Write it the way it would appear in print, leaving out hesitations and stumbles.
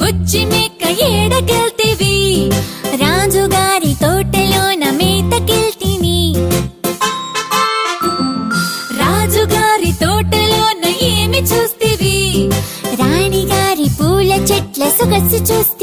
బుజ్జి మేక ఏడకెళ్తివి రాజుగారి తోటలోన మేతకెళ్తిని రాజుగారి తోటలోన ఏమి చూస్తివి రాణిగారి పూల చెట్ల సొగసు చూస్తివి